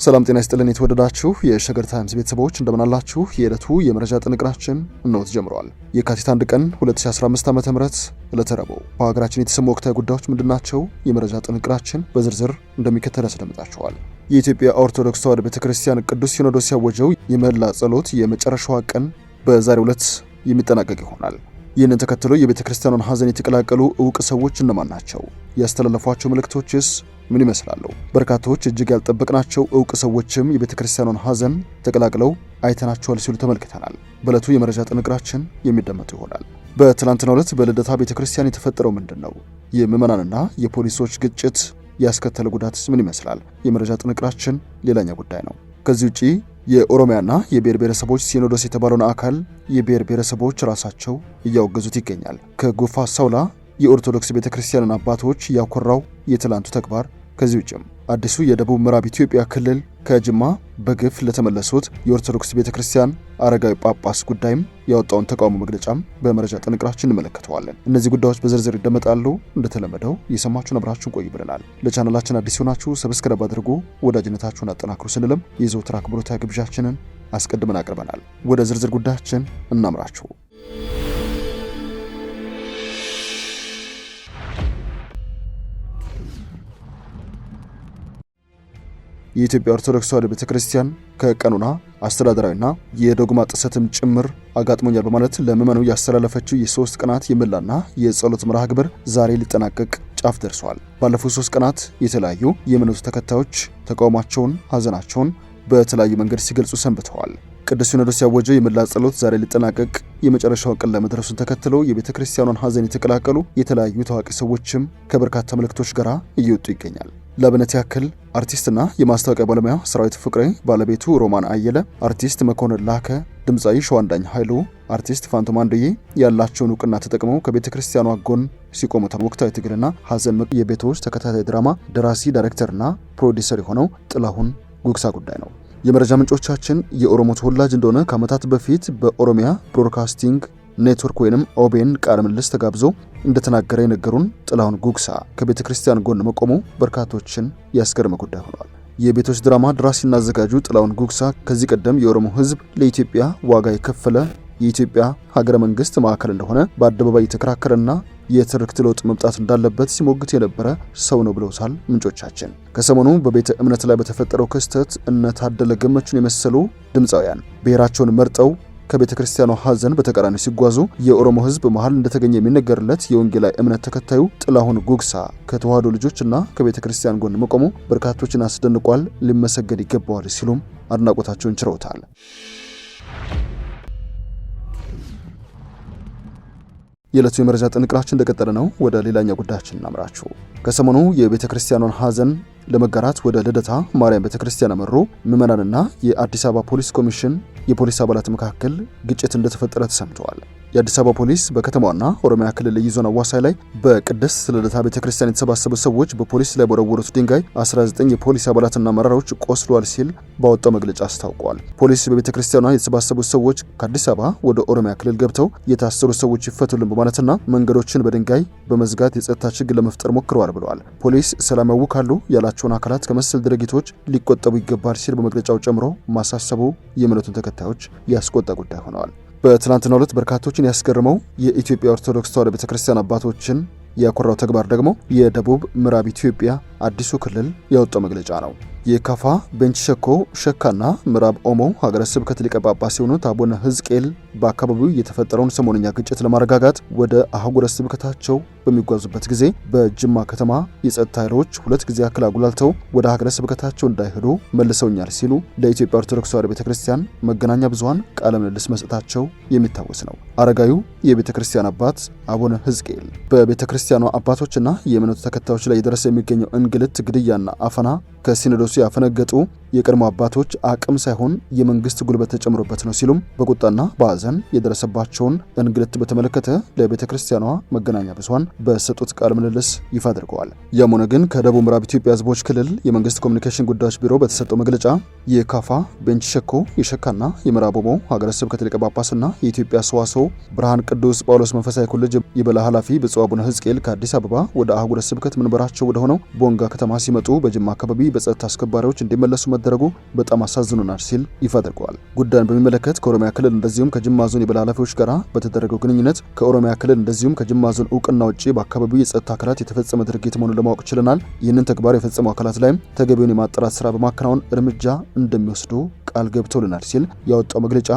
ሰላም ጤና ይስጥልን የተወደዳችሁ የሸገር ታይምስ ቤተሰቦች እንደምን አላችሁ? የዕለቱ የመረጃ ጥንቅራችን እነሆ ተጀምሯል። የካቲት 1 ቀን 2015 ዓ.ም ዕለተ ረቡዕ በሀገራችን የተሰሙ ወቅታዊ ጉዳዮች ምንድናቸው? የመረጃ ጥንቅራችን በዝርዝር እንደሚከተለው ያስደምጣችኋል። የኢትዮጵያ ኦርቶዶክስ ተዋሕዶ ቤተክርስቲያን ቅዱስ ሲኖዶስ ያወጀው የምህላ ጸሎት የመጨረሻዋ ቀን በዛሬው ዕለት የሚጠናቀቅ ይሆናል። ይህንን ተከትሎ የቤተክርስቲያኑን ሐዘን የተቀላቀሉ ዕውቅ ሰዎች እነማን ናቸው? ያስተላለፏቸው መልእክቶችስ ምን ይመስላሉ? በርካቶች እጅግ ያልጠበቅናቸው ዕውቅ ሰዎችም የቤተክርስቲያኑን ሐዘን ተቀላቅለው አይተናቸዋል ሲሉ ተመልክተናል። በዕለቱ የመረጃ ጥንቅራችን የሚደመጡ ይሆናል። በትናንትናው ዕለት በልደታ ቤተክርስቲያን የተፈጠረው ምንድነው? የምዕመናንና የፖሊሶች ግጭት ያስከተለ ጉዳትስ ምን ይመስላል? የመረጃ ጥንቅራችን ሌላኛው ጉዳይ ነው። ከዚህ ውጪ የኦሮሚያና የብሔር ብሔረሰቦች ሲኖዶስ የተባለውን አካል የብሔር ብሔረሰቦች ራሳቸው እያወገዙት ይገኛል። ከጎፋ ሳውላ የኦርቶዶክስ ቤተክርስቲያንን አባቶች ያኮራው የትላንቱ ተግባር፣ ከዚህ ውጭም አዲሱ የደቡብ ምዕራብ ኢትዮጵያ ክልል ከጅማ በግፍ ለተመለሱት የኦርቶዶክስ ቤተክርስቲያን አረጋዊ ጳጳስ ጉዳይም ያወጣውን ተቃውሞ መግለጫም በመረጃ ጥንቅራችን እንመለከተዋለን። እነዚህ ጉዳዮች በዝርዝር ይደመጣሉ። እንደተለመደው የሰማችሁን አብራችሁን ቆዩ ብለናል። ለቻናላችን አዲስ ሆናችሁ ሰብስክራይብ አድርጉ፣ ወዳጅነታችሁን አጠናክሩ ስንልም የዘወትር አክብሮታዊ ግብዣችንን አስቀድመን አቅርበናል። ወደ ዝርዝር ጉዳያችን እናምራችሁ። የኢትዮጵያ ኦርቶዶክስ ተዋሕዶ ቤተክርስቲያን ከቀኑና አስተዳደራዊና የዶግማ ጥሰትም ጭምር አጋጥሞኛል በማለት ለምዕመኑ ያስተላለፈችው የ3 ቀናት የምህላና የጸሎት መርሃ ግብር ዛሬ ሊጠናቀቅ ጫፍ ደርሷል። ባለፉት 3 ቀናት የተለያዩ የእምነቱ ተከታዮች ተቃውሟቸውን፣ ሐዘናቸውን በተለያዩ መንገድ ሲገልጹ ሰንብተዋል። ቅዱስ ሲኖዶስ ያወጀው የምህላ ጸሎት ዛሬ ሊጠናቀቅ የመጨረሻው ቀን ለመድረሱን ተከትሎ የቤተክርስቲያኑን ሐዘን የተቀላቀሉ የተለያዩ ታዋቂ ሰዎችም ከበርካታ መልእክቶች ጋር እየወጡ ይገኛል። ለአብነት ያክል አርቲስትና የማስታወቂያ ባለሙያ ሰራዊት ፍቅሬ፣ ባለቤቱ ሮማን አየለ፣ አርቲስት መኮንን ላከ፣ ድምፃዊ ሸዋንዳኝ ኃይሉ፣ አርቲስት ፋንቶም አንዱዬ ያላቸውን እውቅና ተጠቅመው ከቤተክርስቲያኗ ጎን ሲቆሙ ወቅታዊ ትግልና ሐዘን የቤቶች ተከታታይ ድራማ ደራሲ ዳይሬክተርና ፕሮዲሰር የሆነው ጥላሁን ጉግሳ ጉዳይ ነው። የመረጃ ምንጮቻችን የኦሮሞ ተወላጅ እንደሆነ ከዓመታት በፊት በኦሮሚያ ብሮድካስቲንግ ኔትወርክ ወይንም ኦቤን ቃለ ምልልስ ተጋብዞ እንደተናገረ የነገሩን ጥላሁን ጉግሳ ከቤተ ክርስቲያን ጎን መቆሙ በርካቶችን ያስገረመ ጉዳይ ሆኗል። የቤቶች ድራማ ደራሲና አዘጋጁ ጥላሁን ጉግሳ ከዚህ ቀደም የኦሮሞ ሕዝብ ለኢትዮጵያ ዋጋ የከፈለ የኢትዮጵያ ሀገረ መንግስት ማዕከል እንደሆነ በአደባባይ የተከራከረና የትርክት ለውጥ መምጣት እንዳለበት ሲሞግት የነበረ ሰው ነው ብለውታል ምንጮቻችን። ከሰሞኑ በቤተ እምነት ላይ በተፈጠረው ክስተት እነ ታደለ ገመቹን የመሰሉ ድምፃውያን ብሔራቸውን መርጠው ከቤተ ክርስቲያኗ ሐዘን በተቃራኒ ሲጓዙ የኦሮሞ ሕዝብ መሃል እንደተገኘ የሚነገርለት የወንጌላዊ እምነት ተከታዩ ጥላሁን ጉግሳ ከተዋሕዶ ልጆችና ከቤተ ክርስቲያን ጎን መቆሙ በርካቶችን አስደንቋል፣ ሊመሰገን ይገባዋል ሲሉም አድናቆታቸውን ችረውታል። የዕለቱ የመረጃ ጥንቅራችን እንደቀጠለ ነው። ወደ ሌላኛው ጉዳያችን እናምራችሁ። ከሰሞኑ የቤተ ክርስቲያኗን ሐዘን ለመጋራት ወደ ልደታ ማርያም ቤተክርስቲያን አመሩ ምዕመናንና የአዲስ አበባ ፖሊስ ኮሚሽን የፖሊስ አባላት መካከል ግጭት እንደተፈጠረ ተሰምተዋል። የአዲስ አበባ ፖሊስ በከተማዋና ኦሮሚያ ክልል ልዩ ዞን አዋሳኝ ላይ በቅድስት ልደታ ቤተክርስቲያን የተሰባሰቡ ሰዎች በፖሊስ ላይ በወረወሩት ድንጋይ 19 የፖሊስ አባላትና አመራሮች ቆስለዋል ሲል ባወጣው መግለጫ አስታውቋል። ፖሊስ በቤተክርስቲያኗ የተሰባሰቡ ሰዎች ከአዲስ አበባ ወደ ኦሮሚያ ክልል ገብተው የታሰሩ ሰዎች ይፈቱልን በማለትና መንገዶችን በድንጋይ በመዝጋት የጸጥታ ችግር ለመፍጠር ሞክረዋል ብለዋል። ፖሊስ ሰላም ያውካሉ ያላቸውን አካላት ከመሰል ድርጊቶች ሊቆጠቡ ይገባል ሲል በመግለጫው ጨምሮ ማሳሰቡ የእምነቱን ተከታዮች ያስቆጣ ጉዳይ ሆነዋል። በትናንትናው ዕለት በርካቶችን ያስገርመው የኢትዮጵያ ኦርቶዶክስ ተዋሕዶ ቤተክርስቲያን አባቶችን ያኮራው ተግባር ደግሞ የደቡብ ምዕራብ ኢትዮጵያ አዲሱ ክልል ያወጣው መግለጫ ነው። የካፋ ቤንች ሸኮ ሸካና ምዕራብ ኦሞ ሀገረ ስብከት ሊቀ ጳጳስ የሆኑት አቡነ ሕዝቅኤል በአካባቢው የተፈጠረውን ሰሞነኛ ግጭት ለማረጋጋት ወደ አህጉረ ስብከታቸው በሚጓዙበት ጊዜ በጅማ ከተማ የጸጥታ ኃይሎች 2 ጊዜ ያክል አጉላልተው ወደ ሀገረ ስብከታቸው እንዳይሄዱ መልሰውኛል ሲሉ ለኢትዮጵያ ኦርቶዶክስ ተዋሕዶ ቤተክርስቲያን መገናኛ ብዙሃን ቃለ ምልልስ መስጠታቸው የሚታወስ ነው። አረጋዩ የቤተክርስቲያን አባት አቡነ ሕዝቅኤል በቤተክርስቲያኗ አባቶችና የእምነቱ ተከታዮች ላይ የደረሰ የሚገኘው እንግልት፣ ግድያና አፈና ከሲኖዶሱ ያፈነገጡ የቀድሞ አባቶች አቅም ሳይሆን የመንግስት ጉልበት ተጨምሮበት ነው ሲሉም በቁጣና በሐዘን የደረሰባቸውን እንግልት በተመለከተ ለቤተክርስቲያኗ መገናኛ ብዙሃን በሰጡት ቃለ ምልልስ ይፋ አድርገዋል። ያም ሆነ ግን ከደቡብ ምዕራብ ኢትዮጵያ ሕዝቦች ክልል የመንግስት ኮሚኒኬሽን ጉዳዮች ቢሮ በተሰጠው መግለጫ የካፋ ቤንች ሸኮ የሸካና የምዕራብ ኦሞ ሀገረ ስብከት ሊቀ ጳጳስና የኢትዮጵያ ሰዋስው ብርሃን ቅዱስ ጳውሎስ መንፈሳዊ ኮሌጅ የበላይ ኃላፊ ብፁዕ አቡነ ሕዝቅኤል ከአዲስ አበባ ወደ አህጉረ ስብከት መንበራቸው ወደ ሆነው ቦንጋ ቦንጋ ከተማ ሲመጡ በጅማ አካባቢ በጸጥታ አስከባሪዎች እንዲመለሱ መደረጉ በጣም አሳዝኖናል ሲል ይፋ አድርገዋል። ጉዳዩን በሚመለከት ከኦሮሚያ ክልል እንደዚሁም ከጅማ ዞን የበላይ ኃላፊዎች ጋር በተደረገው ግንኙነት ከኦሮሚያ ክልል እንደዚሁም ከጅማ ዞን እውቅና ውጪ በአካባቢው የጸጥታ አካላት የተፈጸመ ድርጊት መሆኑን ለማወቅ ችለናል። ይህንን ተግባር የፈጸሙ አካላት ላይም ተገቢውን የማጣራት ስራ በማከናወን እርምጃ እንደሚወስዱ ቃል ገብተውልናል ሲል ያወጣው መግለጫ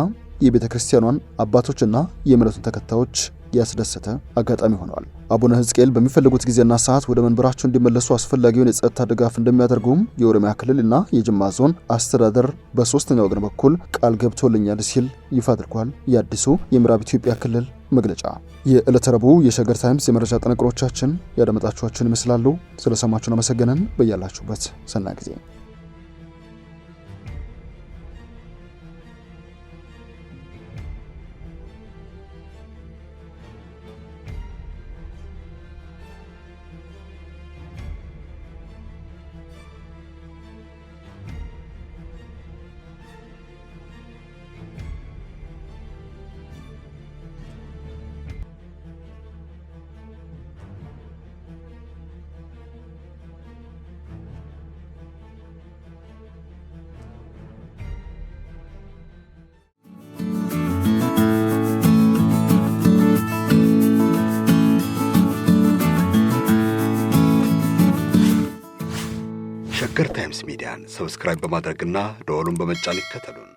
የቤተ ክርስቲያኗን አባቶችና የእምነቱን ተከታዮች ያስደሰተ አጋጣሚ ሆነዋል። አቡነ ሕዝቅኤል በሚፈልጉት ጊዜና ሰዓት ወደ መንበራቸው እንዲመለሱ አስፈላጊውን የጸጥታ ድጋፍ እንደሚያደርጉም የኦሮሚያ ክልልና የጅማ ዞን አስተዳደር በሶስተኛ ወገን በኩል ቃል ገብቶልኛል ሲል ይፋ አድርጓል። የአዲሱ የምዕራብ ኢትዮጵያ ክልል መግለጫ። የዕለተ ረቡዕ የሸገር ታይምስ የመረጃ ጥንቅሮቻችን ያደመጣችኋቸውን ይመስላሉ። ስለሰማችሁን አመሰገንን። በያላችሁበት ሰናይ ጊዜ ሸገር ታይምስ ሚዲያን ሰብስክራይብ በማድረግና ደወሉን በመጫን ይከተሉን።